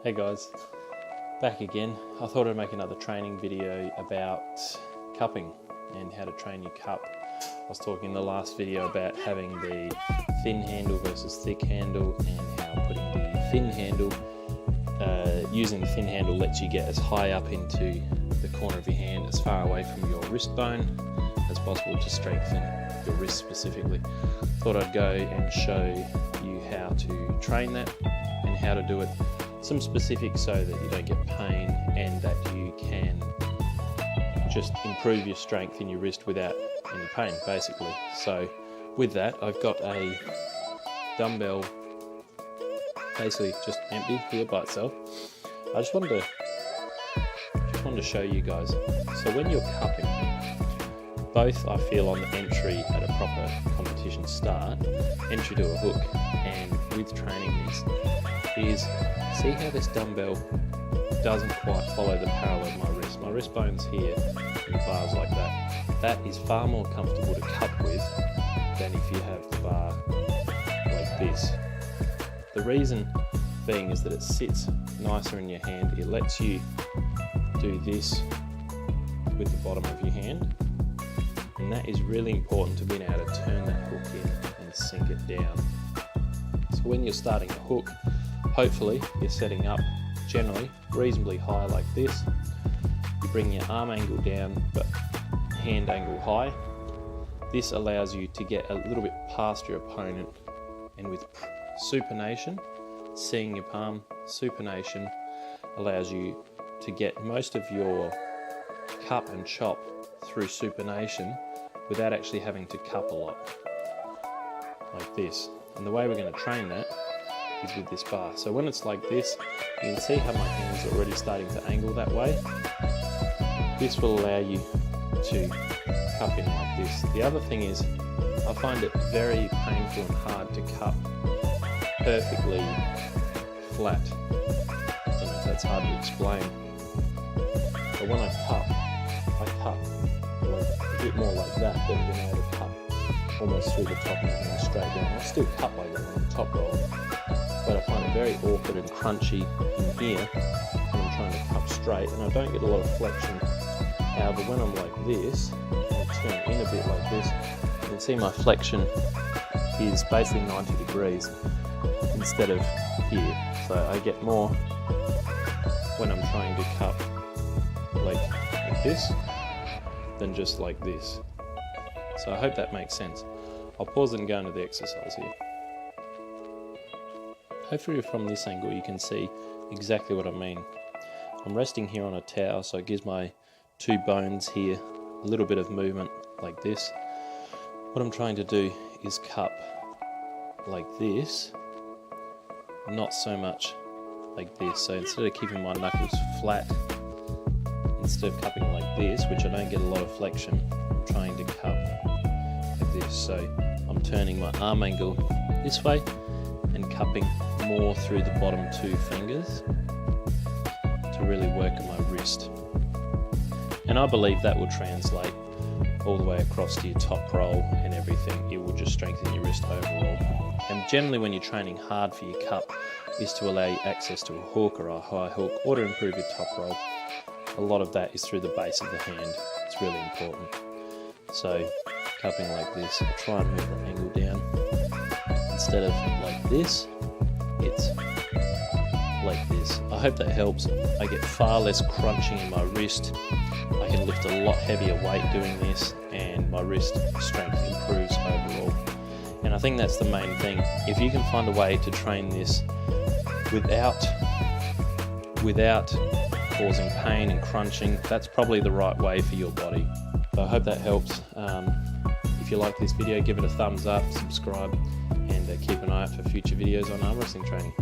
Hey guys, back again. I thought I'd make another training video about cupping and how to train your cup. I was talking in the last video about having the thin handle versus thick handle and how putting the thin handle, using the thin handle lets you get as high up into the corner of your hand, as far away from your wrist bone as possible to strengthen your wrist specifically. Thought I'd go and show you how to train that and how to do it. Some specifics so that you don't get pain and that you can just improve your strength in your wrist without any pain, basically. So with that, I've got a dumbbell basically just empty here by itself. I just wanted to show you guys. So when you're cupping, both I feel on the entry at a proper competition start, entry to a hook, and with training this, is see how this dumbbell doesn't quite follow the parallel of my wrist. My wrist bone's here and the bar's like that. That is far more comfortable to cup with than if you have the bar like this. The reason being is that it sits nicer in your hand. It lets you do this with the bottom of your hand, and that is really important to being able to turn that hook in and sink it down. So when you're starting a hook, hopefully you're setting up generally reasonably high like this. You bring your arm angle down but hand angle high. This allows you to get a little bit past your opponent, and with supination, seeing your palm, supination allows you to get most of your cup and chop through supination without actually having to cup a lot, like this. And the way we're going to train that is with this bar. So when it's like this, you can see how my hands are already starting to angle that way. This will allow you to cup in like this. The other thing is, I find it very painful and hard to cup perfectly flat. I don't know if that's hard to explain. But when I cup like a bit more like that than being able to cup almost through the top of my hand straight down. I still cup like that on the top roll, but I find it very awkward and crunchy in here when I'm trying to cup straight, and I don't get a lot of flexion. However, when I'm like this, and I turn in a bit like this, you can see my flexion is basically 90 degrees instead of here. So I get more when I'm trying to cup like this than just like this. So I hope that makes sense. I'll pause it and go into the exercise here. Hopefully from this angle you can see exactly what I mean. I'm resting here on a towel, so it gives my two bones here a little bit of movement like this. What I'm trying to do is cup like this, not so much like this. So instead of keeping my knuckles flat, instead of cupping like this, which I don't get a lot of flexion, I'm trying to cup like this. So I'm turning my arm angle this way and cupping more through the bottom two fingers to really work on my wrist. And I believe that will translate all the way across to your top roll and everything. It will just strengthen your wrist overall. And generally when you're training hard for your cup is to allow you access to a hook or a high hook or to improve your top roll. A lot of that is through the base of the hand. It's really important. So cupping like this, I'll try and move the angle down. Instead of like this, it's like this. I hope that helps. I get far less crunching in my wrist. I can lift a lot heavier weight doing this, and my wrist strength improves overall. And I think that's the main thing. If you can find a way to train this without causing pain and crunching, that's probably the right way for your body. So I hope that helps. If you like this video, give it a thumbs up, subscribe, and keep an eye out for future videos on arm wrestling training.